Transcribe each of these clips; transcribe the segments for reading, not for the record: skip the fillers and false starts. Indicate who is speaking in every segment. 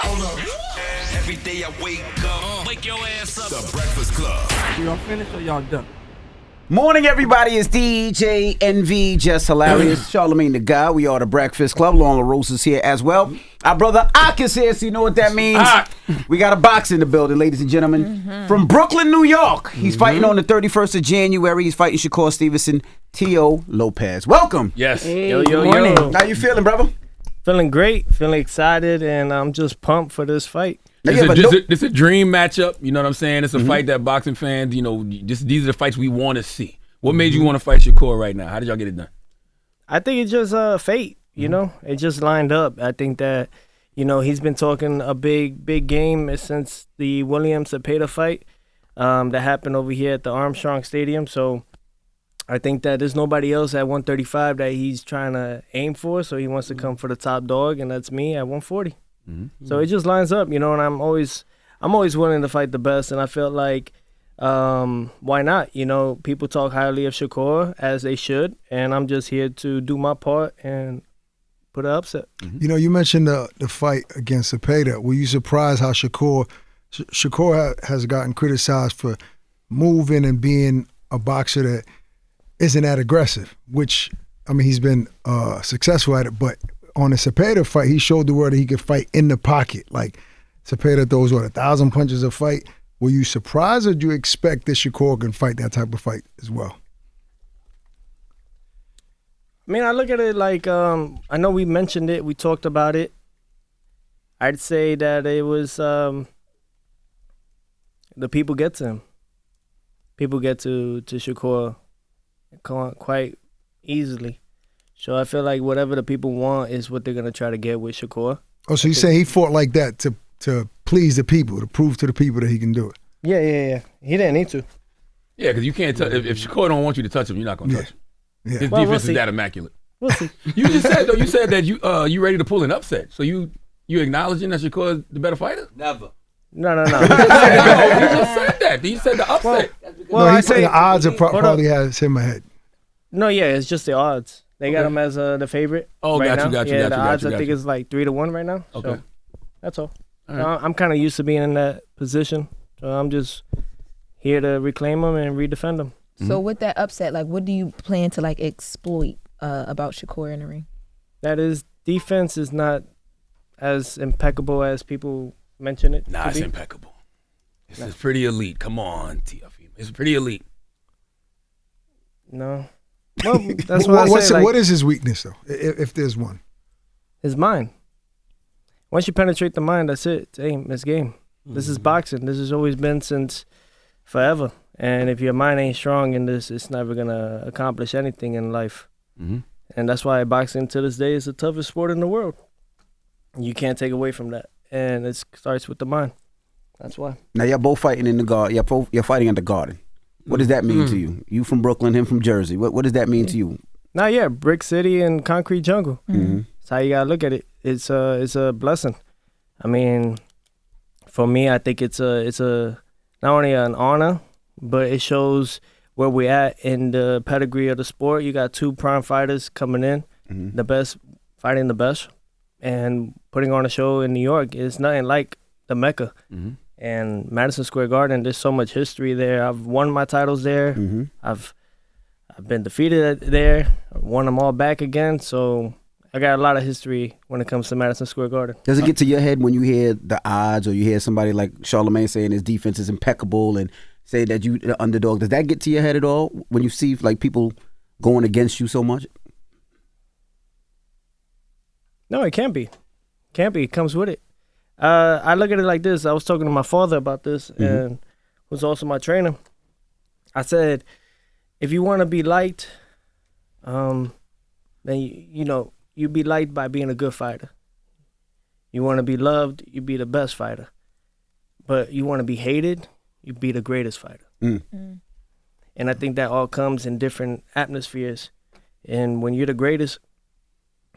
Speaker 1: Hold up.
Speaker 2: Every day I wake up, wake your ass up.
Speaker 3: The Breakfast Club.
Speaker 4: Y'all finished or y'all done?
Speaker 5: Morning, everybody. It's DJ NV, Jess Hilarious, Charlamagne the guy. We are the Breakfast Club. Loren LoRosa is here as well. Our brother Arce is here, so you know what that means. We got a box in the building, ladies and gentlemen. From Brooklyn, New York. He's fighting on the 31st of January. He's fighting Shakur Stevenson, Teofimo Lopez. Welcome.
Speaker 6: Yes.
Speaker 4: Hey,
Speaker 6: yo.
Speaker 5: How you feeling, brother?
Speaker 6: Feeling great. Feeling excited, and I'm just pumped for this fight.
Speaker 7: It's a dream matchup. You know what I'm saying? It's a fight that boxing fans, these are the fights we want to see. What made you want to fight Shakur right now? How did y'all get it done?
Speaker 6: I think it's just fate, It just lined up. I think that, he's been talking a big game since the Williams-Zepeda fight that happened over here at the Armstrong Stadium. So I think that there's nobody else at 135 that he's trying to aim for. So he wants to come for the top dog, and that's me at 140. So it just lines up, and I'm always willing to fight the best, and I felt like why not? People talk highly of Shakur, as they should, and I'm just here to do my part and put an upset.
Speaker 1: You mentioned the fight against Zepeda. Were you surprised how Shakur has gotten criticized for moving and being a boxer that isn't that aggressive, which, he's been successful at it, but on the Zepeda fight, he showed the world that he could fight in the pocket. Like, Zepeda throws, 1,000 punches a fight. Were you surprised, or did you expect that Shakur can fight that type of fight as well?
Speaker 6: I look at it like, I know we mentioned it, we talked about it. I'd say that it was the people get to him. People get to Shakur quite easily. So I feel like whatever the people want is what they're going to try to get with Shakur.
Speaker 1: Oh, so you say he fought like that to please the people, to prove to the people that he can do it?
Speaker 6: Yeah. He didn't need to.
Speaker 7: Yeah, because you can't touch. If Shakur don't want you to touch him, you're not going to touch him.
Speaker 1: Yeah.
Speaker 7: His
Speaker 6: Well,
Speaker 7: defense
Speaker 6: we'll
Speaker 7: is that immaculate.
Speaker 6: We'll see.
Speaker 7: You just said though. You said that you ready to pull an upset. So you acknowledging that Shakur is the better fighter?
Speaker 5: Never.
Speaker 6: No.
Speaker 7: No, he just said that. He said the upset.
Speaker 1: No, he's saying the odds are probably has him ahead.
Speaker 6: No, yeah, it's just the odds. They got him as the favorite.
Speaker 7: Oh,
Speaker 6: right
Speaker 7: got you.
Speaker 6: The odds I think is like 3-1 right now.
Speaker 7: Okay,
Speaker 6: So that's all.
Speaker 7: All right.
Speaker 6: I'm kind of used to being in that position, so I'm just here to reclaim them and redefend them.
Speaker 8: So with that upset, what do you plan to exploit about Shakur in the ring?
Speaker 6: That his defense is not as impeccable as people mention it.
Speaker 7: Nah,
Speaker 6: to
Speaker 7: it's
Speaker 6: be.
Speaker 7: impeccable. It's pretty elite. Come on, Teofimo. It's pretty elite.
Speaker 6: No. Well, that's what I say.
Speaker 1: What is his weakness, though, if there's one?
Speaker 6: His mind. Once you penetrate the mind, that's it. It's game. This is boxing. This has always been since forever. And if your mind ain't strong in this, it's never going to accomplish anything in life. And that's why boxing to this day is the toughest sport in the world. You can't take away from that. And it starts with the mind. That's why.
Speaker 5: Now, y'all both fighting in the garden. You're fighting in the garden. What does that mean to you? You from Brooklyn, him from Jersey. What does that mean to you?
Speaker 6: Brick City and concrete jungle. That's how you gotta look at it. It's a blessing. For me, I think it's a not only an honor, but it shows where we're at in the pedigree of the sport. You got two prime fighters coming in, the best fighting the best, and putting on a show in New York. It's nothing like the Mecca. And Madison Square Garden, there's so much history there. I've won my titles there. I've been defeated there. I've won them all back again. So I got a lot of history when it comes to Madison Square Garden.
Speaker 5: Does it get to your head when you hear the odds, or you hear somebody like Charlamagne saying his defense is impeccable and say that you the underdog? Does that get to your head at all when you see people going against you so much?
Speaker 6: No, it can't be. Can't be. It comes with it. I look at it like this. I was talking to my father about this, and who's also my trainer. I said, if you want to be liked, then you be liked by being a good fighter. You want to be loved, you be the best fighter. But you want to be hated, you be the greatest fighter. And I think that all comes in different atmospheres. And when you're the greatest,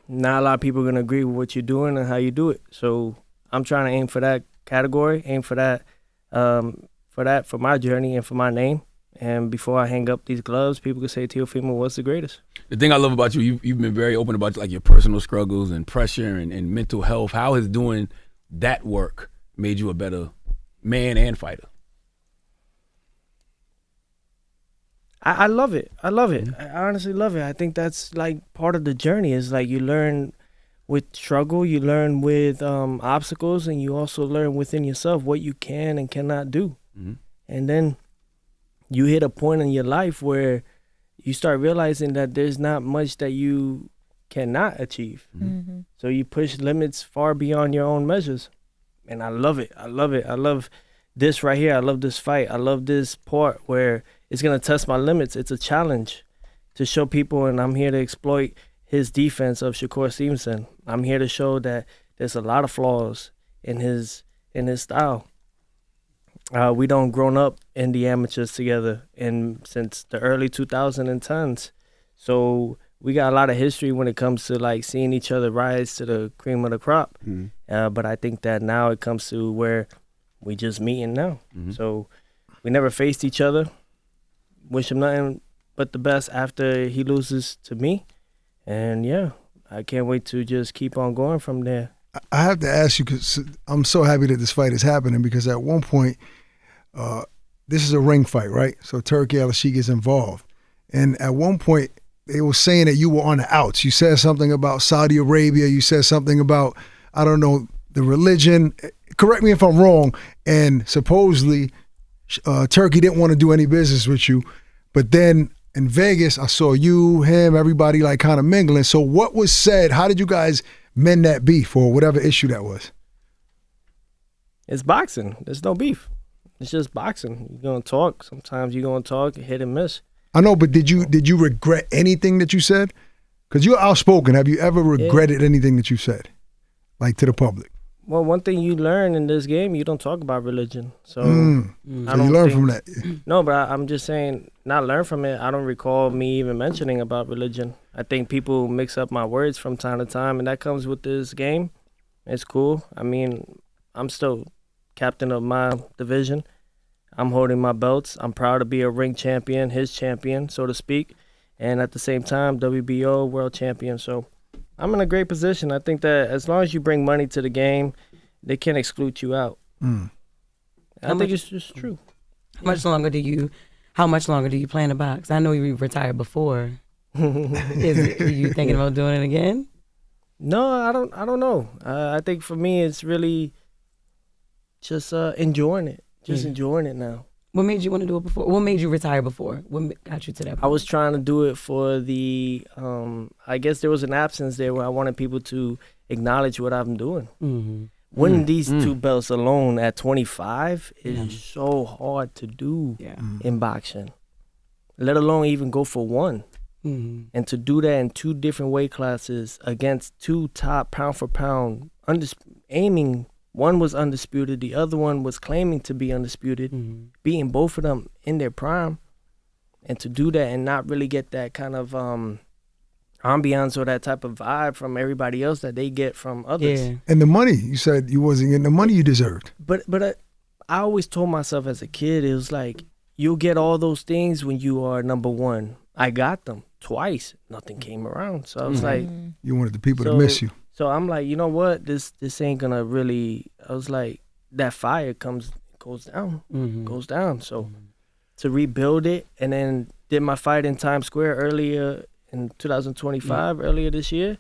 Speaker 6: not a lot of people are going to agree with what you're doing and how you do it. So I'm trying to aim for that category, aim for that, for my journey and for my name. And before I hang up these gloves, people can say Teofimo was the greatest.
Speaker 7: The thing I love about you've been very open about your personal struggles and pressure and mental health. How has doing that work made you a better man and fighter?
Speaker 6: I love it. I love it. I honestly love it. I think that's like part of the journey. Is like you learn with struggle, you learn with obstacles, and you also learn within yourself what you can and cannot do. And then you hit a point in your life where you start realizing that there's not much that you cannot achieve. So you push limits far beyond your own measures. And I love it. I love it. I love this right here. I love this fight. I love this part where it's going to test my limits. It's a challenge to show people, and I'm here to exploit his defense of Shakur Stevenson. I'm here to show that there's a lot of flaws in his style. We don't grown up in the amateurs together since the early 2010s. So we got a lot of history when it comes to like seeing each other rise to the cream of the crop. But I think that now it comes to where we just meeting now. So we never faced each other. Wish him nothing but the best after he loses to me. And yeah, I can't wait to just keep on going from there.
Speaker 1: I have to ask you, because I'm so happy that this fight is happening, because at one point, this is a ring fight, right? So Turki Al-Sheikh is involved. And at one point, they were saying that you were on the outs. You said something about Saudi Arabia. You said something about, I don't know, the religion. Correct me if I'm wrong. And supposedly, Turki didn't want to do any business with you. But then in Vegas, I saw you, him, everybody like kind of mingling. So what was said? How did you guys mend that beef or whatever issue that was?
Speaker 6: It's boxing. There's no beef. It's just boxing. You're going to talk. Sometimes you're going to talk, hit and miss.
Speaker 1: I know, but did you regret anything that you said? Because you're outspoken. Have you ever regretted anything that you said, like to the public?
Speaker 6: Well, one thing you learn in this game, you don't talk about religion. So
Speaker 1: So you learn from that.
Speaker 6: No, but I'm just saying, not learn from it. I don't recall me even mentioning about religion. I think people mix up my words from time to time, and that comes with this game. It's cool. I mean, I'm still captain of my division. I'm holding my belts. I'm proud to be a ring champion, his champion, so to speak, and at the same time, WBO world champion. So I'm in a great position. I think that as long as you bring money to the game, they can't exclude you out. I think it's just true.
Speaker 3: How much longer do you plan to box? I know you retired before. Are you thinking about doing it again?
Speaker 6: No, I don't know. I think for me, it's really just enjoying it. Just enjoying it now.
Speaker 3: What made you want to do it before? What made you retire before? What got you to that point?
Speaker 6: I was trying to do it for the, I guess there was an absence there where I wanted people to acknowledge what I'm doing. Winning these two belts alone at 25 is so hard to do in boxing, let alone even go for one. And to do that in two different weight classes against two top pound for pound, aiming. One was undisputed, the other one was claiming to be undisputed, beating both of them in their prime. And to do that and not really get that kind of ambiance or that type of vibe from everybody else that they get from others.
Speaker 3: Yeah.
Speaker 1: And the money, you said you wasn't getting the money you deserved.
Speaker 6: But I always told myself as a kid, it was like, you'll get all those things when you are number one. I got them twice. Nothing came around. So I was like...
Speaker 1: You wanted the people to miss you.
Speaker 6: So I'm like, you know what? This ain't gonna really. I was like, that fire goes down. So to rebuild it, and then did my fight in Times Square earlier in 2025, earlier this year.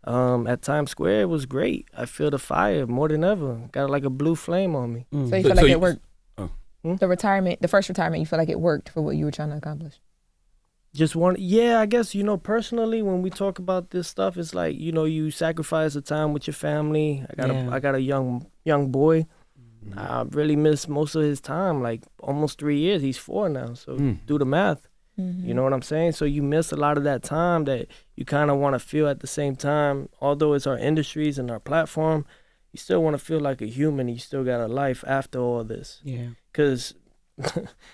Speaker 6: At Times Square, it was great. I feel the fire more than ever. Got like a blue flame on me.
Speaker 8: So you feel like it worked? The first retirement, you feel like it worked for what you were trying to accomplish?
Speaker 6: Just one, I guess, personally, when we talk about this stuff, it's like, you sacrifice the time with your family. I got a young boy. I really miss most of his time, like almost 3 years. He's 4 now, so do the math. You know what I'm saying? So you miss a lot of that time that you kind of want to feel at the same time. Although it's our industries and our platform, you still want to feel like a human. You still got a life after all this. Yeah. Because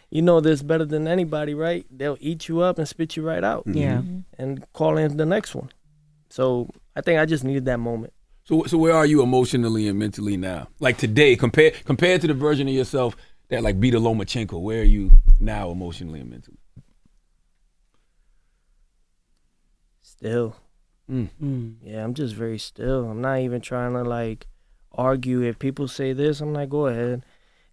Speaker 6: you know this better than anybody, right? They'll eat you up and spit you right out.
Speaker 3: Yeah.
Speaker 6: And call in the next one. So I think I just needed that moment.
Speaker 7: So where are you emotionally and mentally now? Like today, compared to the version of yourself that like beat a Lomachenko, where are you now emotionally and mentally?
Speaker 6: Still. Yeah, I'm just very still. I'm not even trying to like argue. If people say this, I'm like, go ahead.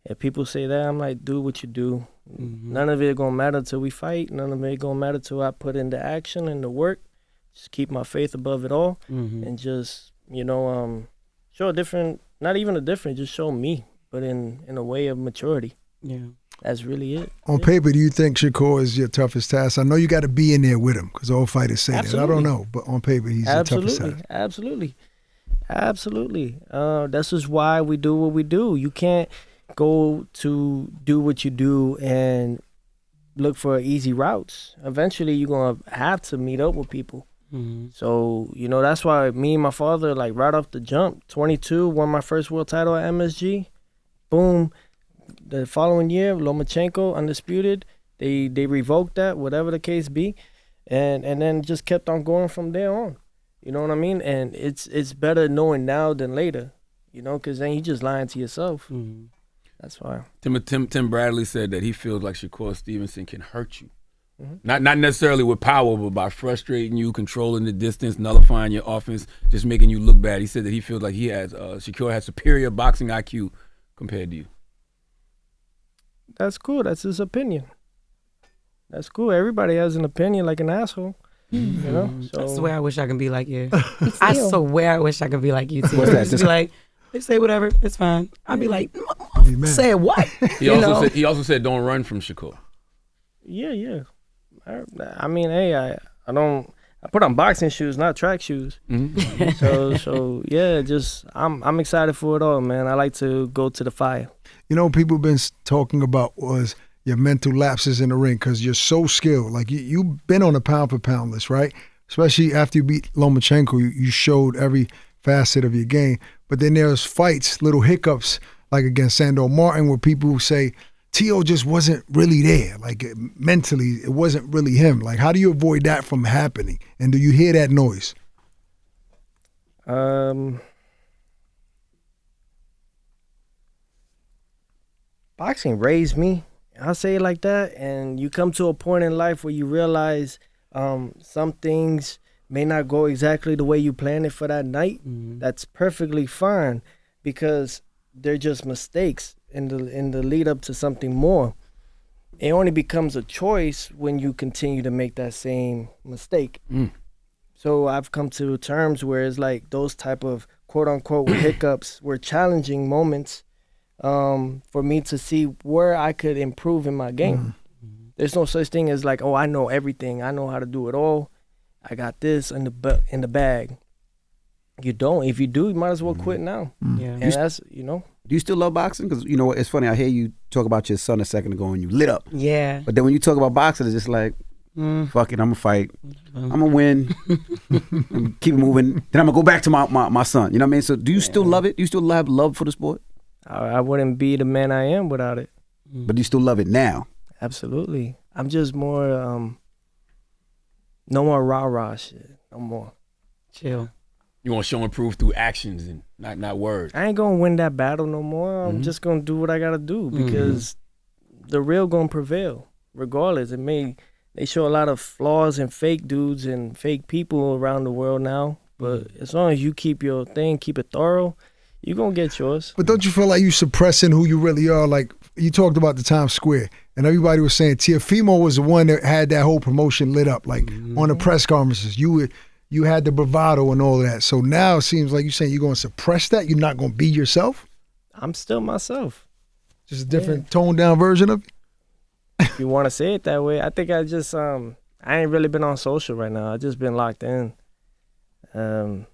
Speaker 6: If people say that, I'm like, do what you do. None of it gonna matter till we fight. None of it gonna matter till I put into action and the work. Just keep my faith above it all, and just show a different. Not even a different. Just show me, but in a way of maturity. Yeah, that's really it.
Speaker 1: On paper, do you think Shakur is your toughest task? I know you got to be in there with him because all fighters say that. I don't know, but on paper, he's your toughest task.
Speaker 6: Absolutely. That's just why we do what we do. You can't go to do what you do and look for easy routes. Eventually, you're going to have to meet up with people. So, that's why me and my father, like right off the jump, 22, won my first world title at MSG. Boom. The following year, Lomachenko, undisputed. They revoked that, whatever the case be. And then just kept on going from there on. You know what I mean? And it's better knowing now than later, because then you just lying to yourself. That's why.
Speaker 7: Tim Bradley said that he feels like Shakur Stevenson can hurt you. Not necessarily with power, but by frustrating you, controlling the distance, nullifying your offense, just making you look bad. He said that he feels like Shakur has superior boxing IQ compared to you.
Speaker 6: That's cool. That's his opinion. That's cool. Everybody has an opinion like an asshole. So
Speaker 3: I swear I wish I could be like you. I swear I wish I could be like you too.
Speaker 5: What's that?
Speaker 3: Just be like, they say whatever, it's fine. I'd be like, say what?
Speaker 7: He also said don't run from Shakur.
Speaker 6: Yeah. I mean, hey, I put on boxing shoes, not track shoes. So yeah, just I'm excited for it all, man. I like to go to the fire.
Speaker 1: People been talking about was your mental lapses in the ring because you're so skilled. Like you've been on a pound for pound list, right? Especially after you beat Lomachenko, you showed every facet of your game. But then there's fights, little hiccups, like against Sandor Martin, where people say Tio just wasn't really there. Like mentally, it wasn't really him. Like, how do you avoid that from happening? And do you hear that noise?
Speaker 6: Boxing raised me. I'll say it like that. And you come to a point in life where you realize some things may not go exactly the way you planned it for that night. That's perfectly fine because they're just mistakes in the lead up to something more. It only becomes a choice when you continue to make that same mistake. So I've come to terms where it's like those type of quote unquote hiccups were challenging moments for me to see where I could improve in my game. There's no such thing as like, oh, I know everything. I know how to do it all. I got this in the bag. You don't. If you do, you might as well quit now. Yeah. And that's,
Speaker 5: Do you still love boxing? Because, it's funny. I hear you talk about your son a second ago and you lit up.
Speaker 3: Yeah.
Speaker 5: But then when you talk about boxing, it's just like, fuck it, I'm going to fight. I'm going to win. And keep moving. Then I'm going to go back to my son. You know what I mean? So do you still love it? Do you still have love for the sport?
Speaker 6: I wouldn't be the man I am without it.
Speaker 5: But do you still love it now?
Speaker 6: Absolutely. I'm just more, no more rah-rah shit. No more.
Speaker 3: Chill.
Speaker 7: You want to show and prove through actions and not words.
Speaker 6: I ain't going to win that battle no more. I'm just going to do what I got to do because the real going to prevail regardless. They show a lot of flaws and fake dudes and fake people around the world now. But as long as you keep your thing, keep it thorough, you're going to get yours.
Speaker 1: But don't you feel like you suppressing who you really are? Like you talked about the Times Square and everybody was saying Teofimo was the one that had that whole promotion lit up. Like on the press conferences, you had the bravado and all of that. So now it seems like you're saying you're going to suppress that? You're not going to be yourself?
Speaker 6: I'm still myself.
Speaker 1: Just a different toned down version of you?
Speaker 6: If you want to say it that way. I think I just, I ain't really been on social right now. I just been locked in. I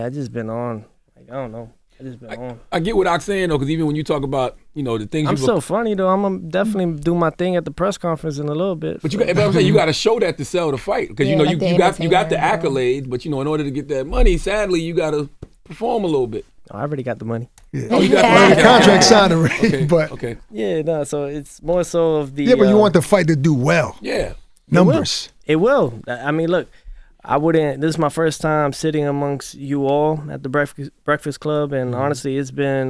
Speaker 6: just been on. Like, I don't know. I just been on.
Speaker 7: I get what I'm saying, though, because even when you talk about, the things
Speaker 6: I'm so funny, though. I'm going to definitely do my thing at the press conference in a little bit.
Speaker 7: But I'm saying you got to show that to sell the fight. Because, you got the accolades, but, in order to get that money, sadly, you got to perform a little bit.
Speaker 6: Oh, I already got the money.
Speaker 1: Yeah. Oh, you got the money. Contract signed already.
Speaker 7: Okay.
Speaker 6: Yeah, no, so it's more so of the...
Speaker 1: Yeah, but you want the fight to do well.
Speaker 7: Yeah.
Speaker 1: Numbers.
Speaker 6: It will. I mean, look, I wouldn't... This is my first time sitting amongst you all at the Breakfast Club, and honestly, it's been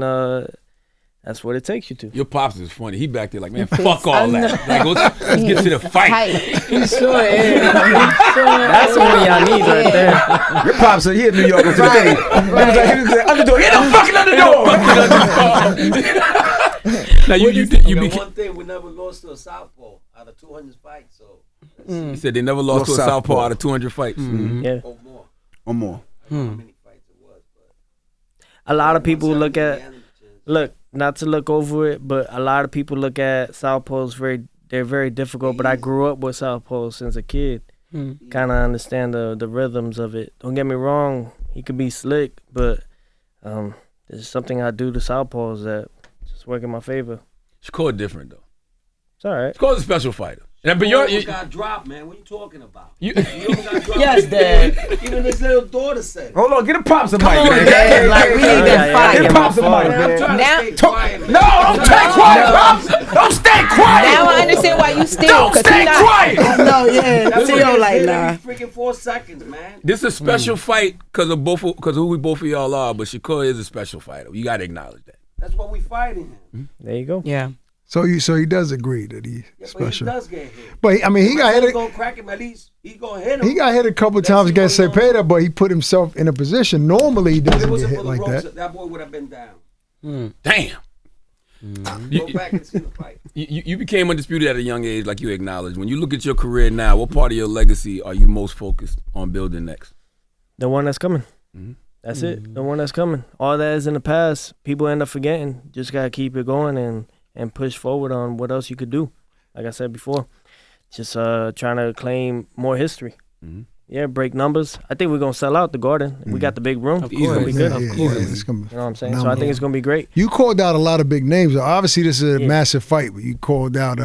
Speaker 6: that's what it takes you to.
Speaker 7: Your pops is funny. He back there like, man, fuck all that. Like, let's get to the fight.
Speaker 8: He sure is.
Speaker 6: That's what y'all need right there.
Speaker 5: Your pops are here in New York today. He was like, underdog, get the fucking underdog.
Speaker 7: Now you became.
Speaker 4: One thing, we never lost to a southpaw out of 200 fights. So
Speaker 7: He said they never lost to a southpaw out of 200 fights.
Speaker 6: Yeah.
Speaker 4: or more.
Speaker 5: Or more.
Speaker 4: How many fights it was, but
Speaker 6: A lot of people look at,
Speaker 4: look.
Speaker 6: not to look over it, but a lot of people look at southpaws they're very difficult. But I grew up with southpaws since a kid. Kind of understand the rhythms of it. Don't get me wrong, he could be slick, but there's something I do to southpaws that just work in my favor.
Speaker 7: Shakur different though.
Speaker 6: It's all right.
Speaker 7: Shakur's a special fighter. But
Speaker 4: You almost got dropped, man. What you talking about?
Speaker 7: you
Speaker 4: You almost got dropped.
Speaker 3: Yes, Dad.
Speaker 4: Even his little daughter said it.
Speaker 5: Hold on, get a pops a mic,
Speaker 8: on,
Speaker 5: man.
Speaker 8: Dad, like, we need that fight.
Speaker 5: Get a pops a mic,
Speaker 4: I'm
Speaker 5: man.
Speaker 4: trying
Speaker 8: Now-
Speaker 4: to stay quiet, man.
Speaker 5: No, don't stay quiet, pops. Don't stay quiet.
Speaker 8: Now I understand why you still.
Speaker 5: Don't
Speaker 8: 'cause he
Speaker 5: stay
Speaker 8: not-
Speaker 5: quiet.
Speaker 3: No, yeah.
Speaker 4: That's
Speaker 3: Theo
Speaker 4: what it is,
Speaker 3: like,
Speaker 4: literally
Speaker 3: nah.
Speaker 4: freaking 4 seconds, man.
Speaker 7: This is a special fight because of who both of y'all are. But Shakur is a special fighter. You got to acknowledge that.
Speaker 4: That's what we fighting him.
Speaker 6: There you go.
Speaker 3: Yeah.
Speaker 1: So he does agree that he's
Speaker 4: Yeah, but
Speaker 1: special.
Speaker 4: he does get hit.
Speaker 1: But I mean, he got
Speaker 4: He's
Speaker 1: hit.
Speaker 4: gonna crack him at least. He's gonna hit him.
Speaker 1: He got hit a couple
Speaker 4: Let's
Speaker 1: times
Speaker 4: see
Speaker 1: against
Speaker 4: what's going
Speaker 1: Cepeda, but he put himself in a position. Normally, he
Speaker 4: If it
Speaker 1: doesn't get
Speaker 4: wasn't
Speaker 1: hit
Speaker 4: for the
Speaker 1: like
Speaker 4: ropes,
Speaker 1: that.
Speaker 4: that boy would have been down.
Speaker 7: Damn.
Speaker 4: Go back and see the fight.
Speaker 7: You became undisputed at a young age, like you acknowledged. When you look at your career now, what part of your legacy are you most focused on building next?
Speaker 6: The one that's coming. That's it. The one that's coming. All that is in the past, people end up forgetting. Just gotta keep it going and push forward on what else you could do. Like I said before, just trying to claim more history. Yeah, break numbers. I think we're gonna sell out the Garden. We got the big room.
Speaker 3: Of
Speaker 6: It's gonna be
Speaker 3: course.
Speaker 6: good.
Speaker 1: It's gonna be
Speaker 6: You know what I'm saying? So I
Speaker 1: phenomenal.
Speaker 6: think it's gonna be great.
Speaker 1: You called out a lot of big names. Obviously, this is a
Speaker 6: Yeah.
Speaker 1: massive fight. But you called out,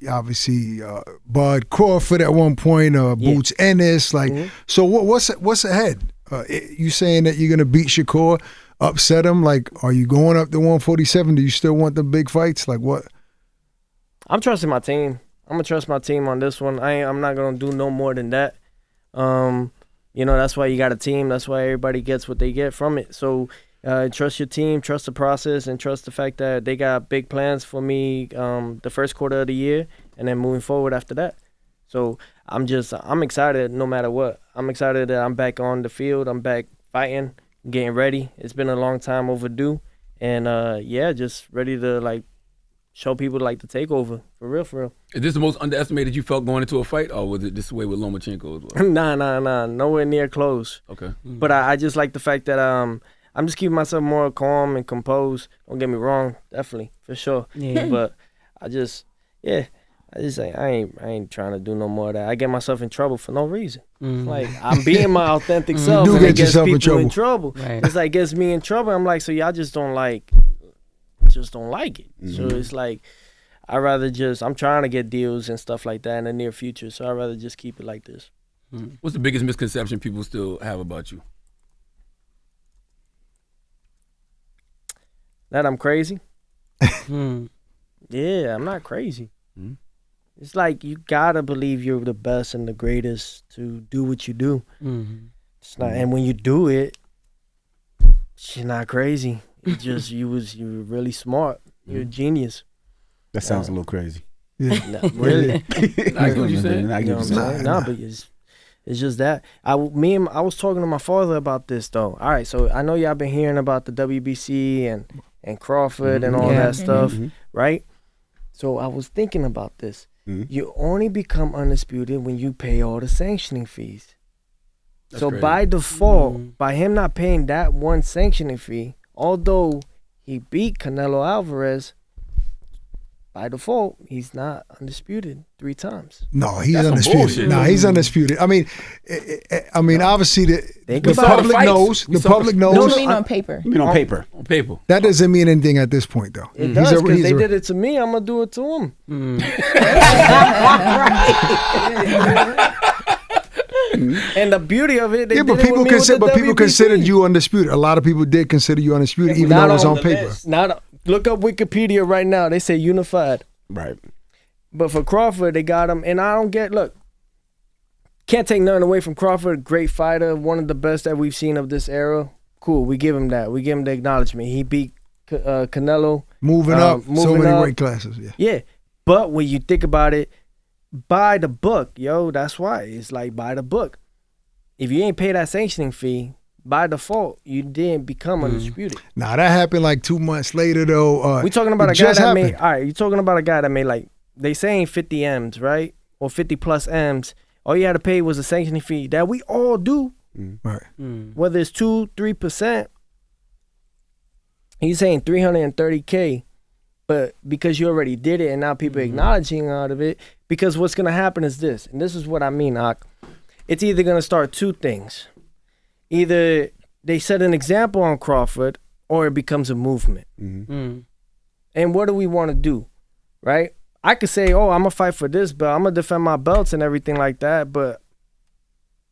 Speaker 1: obviously, Bud Crawford at one point, Boots Ennis. Like, so what's ahead? You saying that you're gonna beat Shakur, upset him? Like, are you going up to 147? Do you still want the big fights? Like, what?
Speaker 6: I'm trusting my team. I'm gonna trust my team on this one. I'm not gonna do no more than that. You know, that's why you got a team. That's why everybody gets what they get from it. So trust your team, trust the process, and trust the fact that they got big plans for me the first quarter of the year and then moving forward after that. So I'm excited no matter what. I'm excited that I'm back on the field. I'm back fighting, getting ready. It's been a long time overdue. And just ready to like show people like the takeover. For real, for real.
Speaker 7: Is this the most underestimated you felt going into a fight, or was it this way with Lomachenko as well?
Speaker 6: Nah. Nowhere near close.
Speaker 7: Okay.
Speaker 6: But I just like the fact that I'm just keeping myself more calm and composed. Don't get me wrong, definitely, for sure.
Speaker 3: Yeah.
Speaker 6: But I ain't trying to do no more of that. I get myself in trouble for no reason. Like I'm being my authentic self,
Speaker 1: do
Speaker 6: and
Speaker 1: get
Speaker 6: it gets
Speaker 1: yourself in
Speaker 6: people in
Speaker 1: trouble.
Speaker 6: trouble.
Speaker 3: Right.
Speaker 6: It's like gets me in trouble. I'm like, so y'all just don't like it. So it's like I'm trying to get deals and stuff like that in the near future. So I'd rather just keep it like this.
Speaker 7: What's the biggest misconception people still have about you?
Speaker 6: That I'm crazy. Yeah, I'm not crazy. It's like you gotta believe you're the best and the greatest to do what you do. It's not, and when you do it, you're not crazy. It's just you're really smart. You're a genius.
Speaker 5: That sounds a little crazy.
Speaker 1: Yeah.
Speaker 6: No, really.
Speaker 7: I get what you're saying.
Speaker 5: I
Speaker 6: You
Speaker 5: get
Speaker 6: know
Speaker 5: what
Speaker 6: what
Speaker 5: you're
Speaker 6: I'm
Speaker 5: saying.
Speaker 6: saying? No, but it's just that. I was talking to my father about this though. All right, so I know y'all been hearing about the WBC and Crawford and all
Speaker 3: Yeah.
Speaker 6: that stuff, right? So I was thinking about this. You only become undisputed when you pay all the sanctioning fees. So
Speaker 7: crazy.
Speaker 6: by default, by him not paying that one sanctioning fee, although he beat Canelo Alvarez, by default, he's not undisputed 3 times.
Speaker 1: No, he's
Speaker 7: That's some
Speaker 1: undisputed.
Speaker 7: bullshit.
Speaker 1: No, he's undisputed. I mean, obviously
Speaker 6: Think
Speaker 1: the
Speaker 6: about
Speaker 1: public
Speaker 7: fights.
Speaker 1: knows.
Speaker 7: We
Speaker 1: The
Speaker 7: saw
Speaker 1: public
Speaker 7: the-
Speaker 8: No,
Speaker 1: knows.
Speaker 8: I mean on paper.
Speaker 5: I mean, on paper.
Speaker 7: On paper.
Speaker 1: That doesn't mean anything at this point, though.
Speaker 6: It does, because they did it to me. I'm going to do it to him. And the beauty of it, they
Speaker 1: Yeah,
Speaker 6: did
Speaker 1: but
Speaker 6: it
Speaker 1: people
Speaker 6: with me with the WBC.
Speaker 1: considered you undisputed. A lot of people did consider you undisputed, even though it was on paper.
Speaker 6: Look up Wikipedia right now. They say unified.
Speaker 5: Right.
Speaker 6: But for Crawford, they got him. And I don't get, look, can't take nothing away from Crawford. Great fighter, one of the best that we've seen of this era. Cool, we give him that. We give him the acknowledgement. He beat Canelo
Speaker 1: moving up so
Speaker 6: moving
Speaker 1: many
Speaker 6: up.
Speaker 1: weight classes. Yeah.
Speaker 6: Yeah, but when you think about it, by the book, yo, that's why it's like by the book. If you ain't pay that sanctioning fee, by default, you didn't become undisputed.
Speaker 1: Now that happened like 2 months later though.
Speaker 6: We talking about
Speaker 1: it
Speaker 6: a guy
Speaker 1: just
Speaker 6: that
Speaker 1: happened.
Speaker 6: made. All right, you talking about a guy that made like they saying 50 M's, right, or 50 plus M's. All you had to pay was a sanctioning fee that we all do,
Speaker 1: Right.
Speaker 6: whether it's 2-3%. He's saying 330K, but because you already did it and now people acknowledging out of it, because what's gonna happen is this, and this is what I mean, Ak. It's either gonna start two things. Either they set an example on Crawford, or it becomes a movement. And what do we want to do, right? I could say, oh, I'm gonna fight for this belt, I'm gonna defend my belts and everything like that, but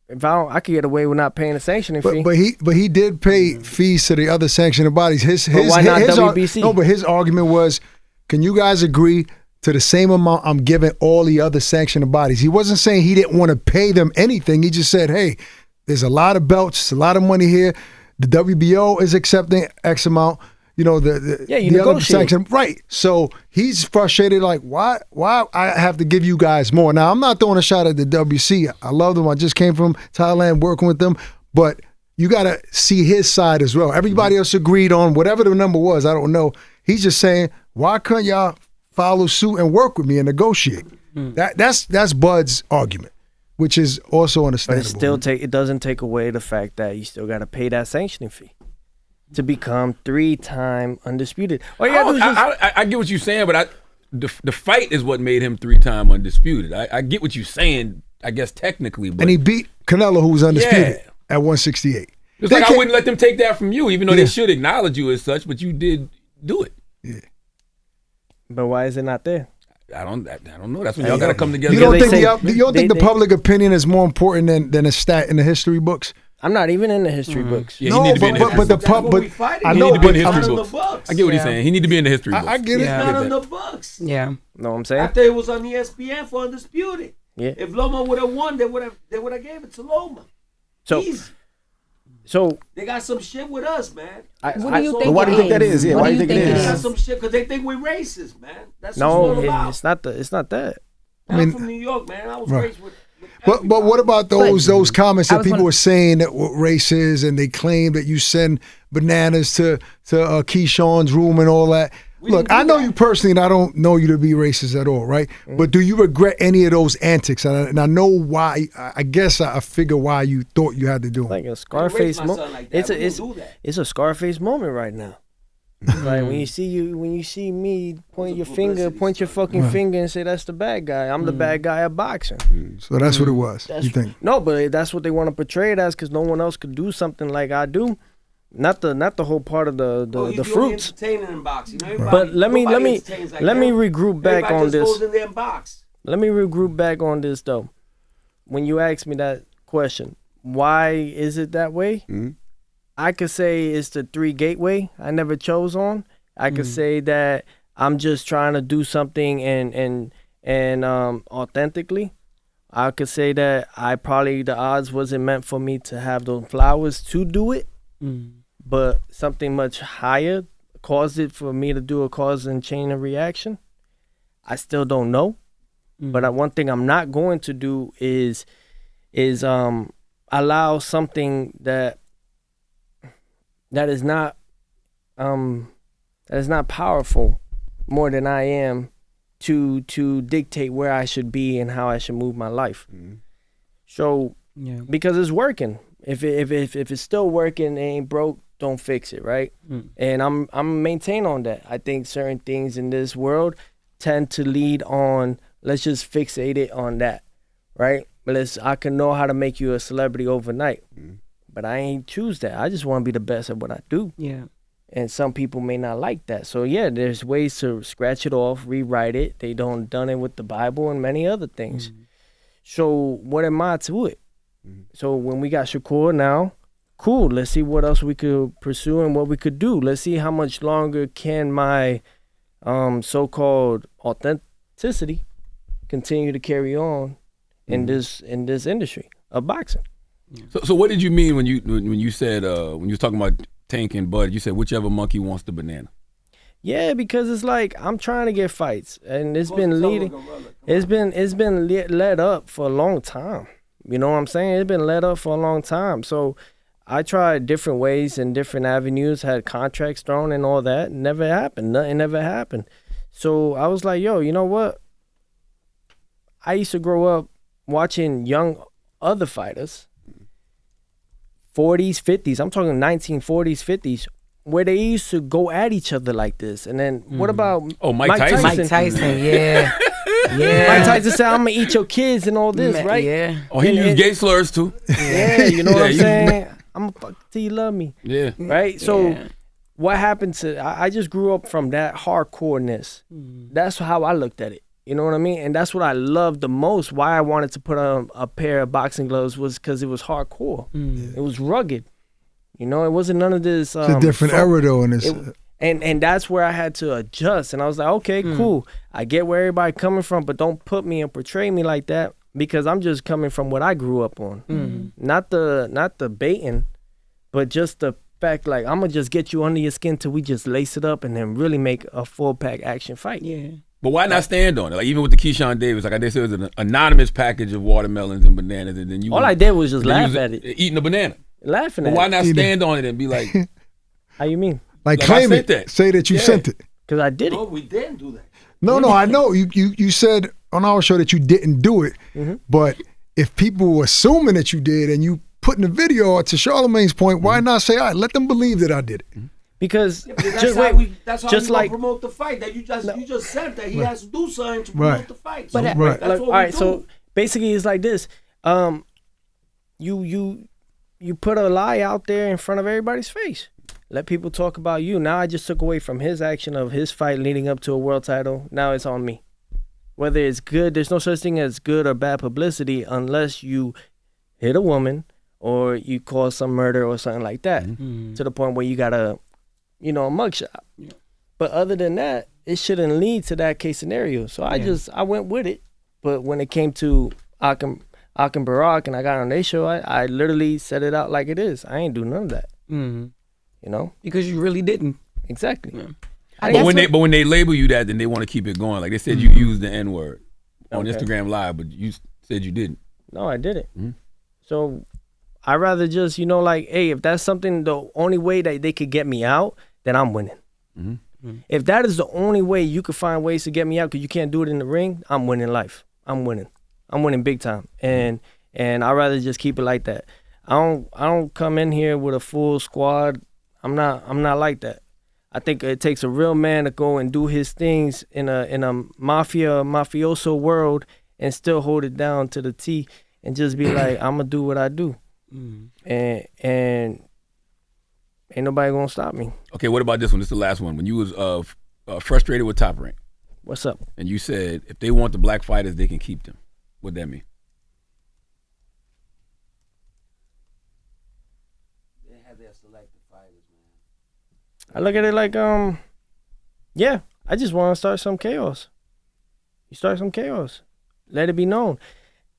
Speaker 6: if I could get away with not paying a sanctioning fee.
Speaker 1: But he did pay fees to the other sanctioning bodies.
Speaker 6: But why not
Speaker 1: his
Speaker 6: WBC?
Speaker 1: No, but his argument was, can you guys agree to the same amount I'm giving all the other sanctioning bodies? He wasn't saying he didn't want to pay them anything. He just said, hey, there's a lot of belts, a lot of money here. The WBO is accepting X amount. You know,
Speaker 6: you
Speaker 1: the other
Speaker 6: negotiate.
Speaker 1: sanction, right? So he's frustrated. Like, why I have to give you guys more? Now I'm not throwing a shot at the WC. I love them. I just came from Thailand working with them, but you got to see his side as well. Everybody else agreed on whatever the number was. I don't know. He's just saying, why couldn't y'all follow suit and work with me and negotiate? That's Bud's argument, which is also
Speaker 6: But
Speaker 1: understandable.
Speaker 6: it doesn't take away the fact that you still got to pay that sanctioning fee to become 3-time undisputed. All you gotta do is just,
Speaker 7: I get what you're saying, but the fight is what made him 3-time undisputed. I get what you're saying, I guess technically, but
Speaker 1: And he beat Canelo, who was undisputed
Speaker 7: Yeah.
Speaker 1: at 168.
Speaker 7: it's like I wouldn't let them take that from you, even though they should acknowledge you as such, but you did do it.
Speaker 6: but why is it not there?
Speaker 7: I don't know. That's when y'all got to come together.
Speaker 1: You don't
Speaker 6: They
Speaker 1: think
Speaker 6: say-
Speaker 1: you don't think
Speaker 6: they-
Speaker 1: the public opinion is more important than a stat in the history books?
Speaker 6: I'm not even in the history books.
Speaker 7: Yeah, he need to be in the history
Speaker 1: but the
Speaker 7: books.
Speaker 1: pub,
Speaker 4: what
Speaker 1: but
Speaker 4: we fighting.
Speaker 1: I
Speaker 7: He
Speaker 1: know,
Speaker 7: need to be in
Speaker 1: but
Speaker 7: the
Speaker 4: Not
Speaker 7: history
Speaker 4: on the
Speaker 7: books.
Speaker 4: books.
Speaker 7: I get what he's
Speaker 3: Yeah.
Speaker 7: saying. He need to be in the history books.
Speaker 1: I get it.
Speaker 3: Yeah.
Speaker 4: Not on the books.
Speaker 3: Yeah.
Speaker 6: Know what I'm saying?
Speaker 4: After it was on ESPN for Undisputed.
Speaker 6: Yeah.
Speaker 4: If Loma would have won, they would have gave it to Loma.
Speaker 6: So,
Speaker 4: Easy.
Speaker 6: so
Speaker 4: They got some shit with us, man.
Speaker 8: What do you
Speaker 4: But
Speaker 8: think?
Speaker 5: why do you
Speaker 8: it
Speaker 5: think that is? Yeah,
Speaker 8: What
Speaker 5: why
Speaker 8: do
Speaker 5: do
Speaker 8: you
Speaker 5: you
Speaker 8: think
Speaker 5: think
Speaker 8: it
Speaker 5: it
Speaker 4: They got
Speaker 8: is?
Speaker 4: some shit because they think we're racist, man. That's
Speaker 6: no,
Speaker 4: what it's all about.
Speaker 6: it's not that.
Speaker 4: I'm from New York, man. I was
Speaker 1: Right.
Speaker 4: raised with
Speaker 1: But what about those comments
Speaker 8: I
Speaker 1: that
Speaker 8: was
Speaker 1: people
Speaker 8: wondering-
Speaker 1: were saying that what race is, and they claim that you send bananas to Keyshawn's room and all that?
Speaker 4: We
Speaker 1: Look,
Speaker 4: didn't do
Speaker 1: I know
Speaker 4: that.
Speaker 1: you personally, and I don't know you to be racist at all, right? But do you regret any of those antics? And I know why. I guess I figure why you thought you had to do them.
Speaker 6: Like a Scarface
Speaker 4: my
Speaker 6: moment.
Speaker 4: son like that. We don't do that.
Speaker 6: It's a Scarface moment right now. Like when you see me point your finger, point your fucking finger and say that's the bad guy. I'm the bad guy at boxing.
Speaker 1: So that's what it was.
Speaker 6: That's,
Speaker 1: You think?
Speaker 6: No, but that's what they want to portray it as because no one else could do something like I do. Not the whole part of the
Speaker 4: He's
Speaker 6: fruits.
Speaker 4: entertaining in boxing. Everybody-
Speaker 6: But let me
Speaker 4: nobody entertains like
Speaker 6: let me
Speaker 4: him.
Speaker 6: regroup back
Speaker 4: Everybody
Speaker 6: on
Speaker 4: just
Speaker 6: this.
Speaker 4: goes in there and box.
Speaker 6: Let me regroup back on this though. When you asked me that question, why is it that way? I could say it's the 3 gateway I never chose on. I could say that I'm just trying to do something and authentically. I could say that the odds wasn't meant for me to have those flowers to do it, but something much higher caused it for me to do a cause and chain of reaction. I still don't know, but one thing I'm not going to do is allow something that is not powerful more than I am to dictate where I should be and how I should move my life. So
Speaker 3: Yeah.
Speaker 6: because it's working. If it's still working, it ain't broke, don't fix it, right? And I'm maintain on that. I think certain things in this world tend to lead on let's just fixate it on that, right? But I can know how to make you a celebrity overnight. But I ain't choose that. I just want to be the best at what I do.
Speaker 3: Yeah.
Speaker 6: And some people may not like that. So yeah, there's ways to scratch it off, rewrite it. They done it with the Bible and many other things. So what am I to it? So when we got Shakur now, cool. Let's see what else we could pursue and what we could do. Let's see how much longer can my so-called authenticity continue to carry on in this industry of boxing.
Speaker 7: So what did you mean when you said when you was talking about Tank and Bud? You said whichever monkey wants the banana.
Speaker 6: Yeah, because it's like I'm trying to get fights, and it's been leading. It's been led up for a long time. You know what I'm saying? It's been led up for a long time. So I tried different ways and different avenues, had contracts thrown and all that. Never happened. Nothing ever happened. So I was like, yo, you know what? I used to grow up watching young other fighters, 40s, 50s. I'm talking 1940s, 50s. Where they used to go at each other like this. And then what about
Speaker 7: Mike Tyson?
Speaker 3: Mike Tyson, yeah. Yeah.
Speaker 6: Mike Tyson said, I'm going to eat your kids and all this, right?
Speaker 3: Yeah.
Speaker 7: Oh, he used gay slurs too.
Speaker 6: Yeah, you know what I'm saying? I'm going to fuck till you love me.
Speaker 7: Yeah.
Speaker 6: Right? So what happened to, I just grew up from that hardcoreness. That's how I looked at it. You know what I mean? And that's what I loved the most. Why I wanted to put on a pair of boxing gloves was because it was hardcore. It was rugged. You know, it wasn't none of this.
Speaker 1: It's a different era though in this.
Speaker 6: And that's where I had to adjust. And I was like, okay, cool. I get where everybody coming from, but don't put me and portray me like that because I'm just coming from what I grew up on. Not the baiting, but just the fact like I'm gonna just get you under your skin till we just lace it up and then really make a full pack action fight.
Speaker 3: Yeah.
Speaker 7: But why not stand on it? Like even with the Keyshawn Davis, like I said, it was an anonymous package of watermelons and bananas, and then
Speaker 6: I did was just laugh at it,
Speaker 7: eating a banana,
Speaker 6: laughing at
Speaker 7: it. But why
Speaker 6: it.
Speaker 7: not stand on it and be like,
Speaker 6: how you mean?
Speaker 1: Like
Speaker 7: I
Speaker 1: claim
Speaker 7: sent
Speaker 1: it.
Speaker 7: that.
Speaker 1: Say that you sent it.
Speaker 6: Because I did it.
Speaker 4: No, we didn't do that.
Speaker 1: No, I know. You said on our show that you didn't do it, but if people were assuming that you did and you put in the video, to Charlamagne's point, why not say, all right, let them believe that I did it?
Speaker 6: Because
Speaker 4: That's how we promote the fight. That you just said that he has to do something to promote the fight. So
Speaker 8: But
Speaker 1: right.
Speaker 4: that's what
Speaker 6: all right,
Speaker 4: we
Speaker 6: so
Speaker 4: do.
Speaker 6: basically it's like this. You put a lie out there in front of everybody's face. Let people talk about you. Now I just took away from his action of his fight leading up to a world title. Now it's on me. Whether it's good, there's no such thing as good or bad publicity unless you hit a woman or you cause some murder or something like that to the point where you got a mugshot. Yeah. But other than that, it shouldn't lead to that case scenario. So I went with it. But when it came to Akim Barak and I got on their show, I literally set it out like it is. I ain't do none of that. You know?
Speaker 3: Because you really didn't.
Speaker 6: Exactly.
Speaker 3: Yeah.
Speaker 7: But when they label you that, then they want to keep it going. Like they said, you used the N word on Instagram Live, but you said you didn't.
Speaker 6: No, I didn't. So I'd rather just, like, hey, if that's something, the only way that they could get me out, then I'm winning. If that is the only way you could find ways to get me out because you can't do it in the ring, I'm winning life. I'm winning. I'm winning big time. And I'd rather just keep it like that. I don't come in here with a full squad. I'm not like that. I think it takes a real man to go and do his things in a mafioso world and still hold it down to the T and just be like, I'm gonna do what I do. And ain't nobody gonna stop me.
Speaker 7: Okay, what about this one? This is the last one. When you was frustrated with Top Rank.
Speaker 6: What's up?
Speaker 7: And you said if they want the black fighters, they can keep them. What'd that mean?
Speaker 4: They have their selected fighters, man.
Speaker 6: I look at it like, yeah, I just want to start some chaos. You start some chaos. Let it be known.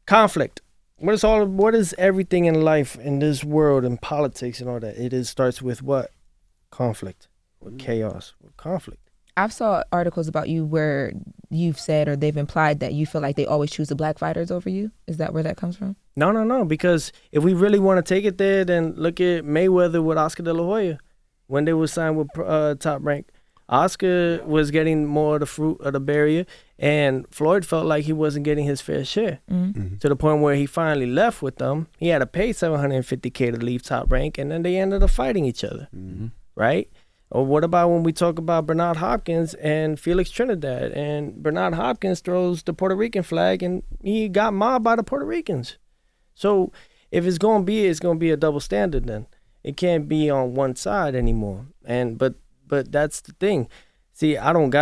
Speaker 6: Conflict. What is everything in life, in this world, in politics and all that? It starts with what? Conflict. With chaos. With conflict.
Speaker 8: I've saw articles about you where you've said or they've implied that you feel like they always choose the black fighters over you. Is that where that comes from?
Speaker 6: No. Because if we really want to take it there, then look at Mayweather with Oscar De La Hoya. When they were signed with Top Rank, Oscar was getting more of the fruit of the barrier, and Floyd felt like he wasn't getting his fair share. To the point where he finally left with them. He had to pay $750K to leave Top Rank, and then they ended up fighting each other, right? Or what about when we talk about Bernard Hopkins and Felix Trinidad, and Bernard Hopkins throws the Puerto Rican flag, and he got mobbed by the Puerto Ricans. So if it's gonna be a double standard then. It can't be on one side anymore. But that's the thing. See, I don't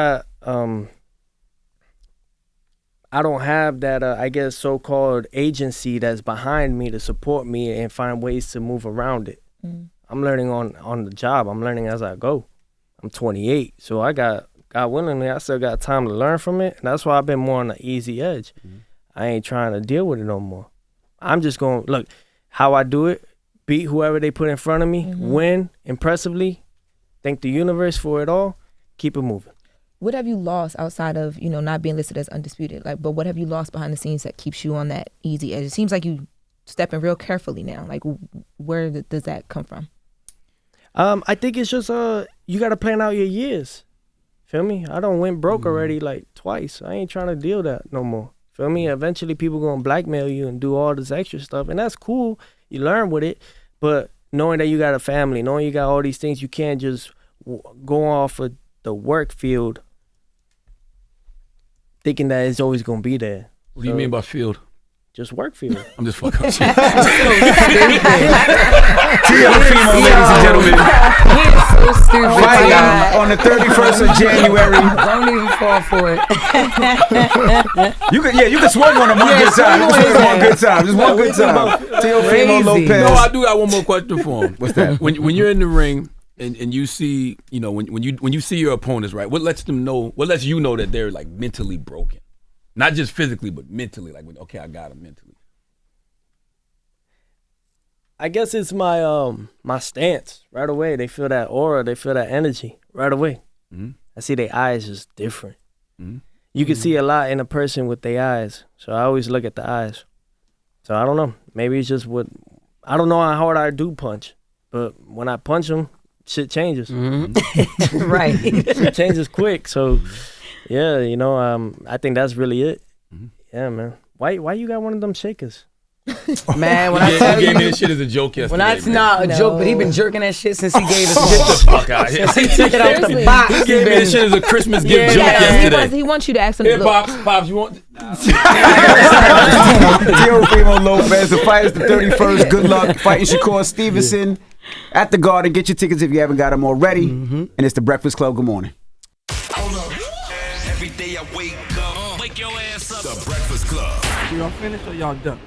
Speaker 6: have that, I guess, so-called agency that's behind me to support me and find ways to move around it. I'm learning on the job. I'm learning as I go. I'm 28, so I got, God willingly, I still got time to learn from it. And that's why I've been more on the easy edge. I ain't trying to deal with it no more. I'm just going, look, how I do it, beat whoever they put in front of me, win impressively, thank the universe for it all, keep it moving.
Speaker 8: What have you lost outside of, not being listed as undisputed? But what have you lost behind the scenes that keeps you on that easy edge? It seems like you stepping real carefully now. Like, where does that come from?
Speaker 6: I think it's just you got to plan out your years. Feel me? I done went broke already like twice. I ain't trying to deal that no more. Feel me? Eventually people gonna blackmail you and do all this extra stuff, and that's cool. You learn with it, but knowing that you got a family, knowing you got all these things, you can't just go off of the work field thinking that it's always gonna be there.
Speaker 7: What do you mean by field?
Speaker 6: Just work field.
Speaker 7: I'm just fucking with you.
Speaker 5: Teofimo, ladies and gentlemen.
Speaker 3: He's so stupid.
Speaker 5: Fighting on the 31st of January.
Speaker 3: Don't even fall for it.
Speaker 5: You can swing on him one good time. Just one good time. Teofimo Lopez.
Speaker 7: No, I do got one more question for him.
Speaker 5: What's that?
Speaker 7: When you're in the ring and you see, when you see your opponents, right? What lets you know that they're like mentally broken? Not just physically, but mentally. Like, okay, I got him mentally.
Speaker 6: I guess it's my my stance right away. They feel that aura, they feel that energy right away. Mm-hmm. I see their eyes just different. Mm-hmm. You can see a lot in a person with their eyes, so I always look at the eyes. So I don't know. Maybe it's just I don't know how hard I do punch, but when I punch them, shit changes.
Speaker 3: Mm-hmm. Right.
Speaker 6: Shit changes quick. So. Yeah, I think that's really it. Mm-hmm. Yeah, man. Why you got one of them shakers?
Speaker 3: Man, when I
Speaker 7: gave me this shit as a joke yesterday.
Speaker 3: When that's not a joke, but he been jerking that shit since he gave us.
Speaker 7: Get the fuck out of here.
Speaker 3: Since he took it out the box.
Speaker 7: He gave me this shit as a Christmas gift joke yesterday.
Speaker 8: He wants you to ask him.
Speaker 7: Here, Pops, you want?
Speaker 5: Teofimo Lopez, the fight is the 31st. Good luck fighting Shakur Stevenson at the Garden. Get your tickets if you haven't got them already. Mm-hmm. And it's the Breakfast Club. Good morning.
Speaker 2: Every day I wake up, wake your ass up.
Speaker 9: The Breakfast Club.
Speaker 4: Y'all finished or y'all done?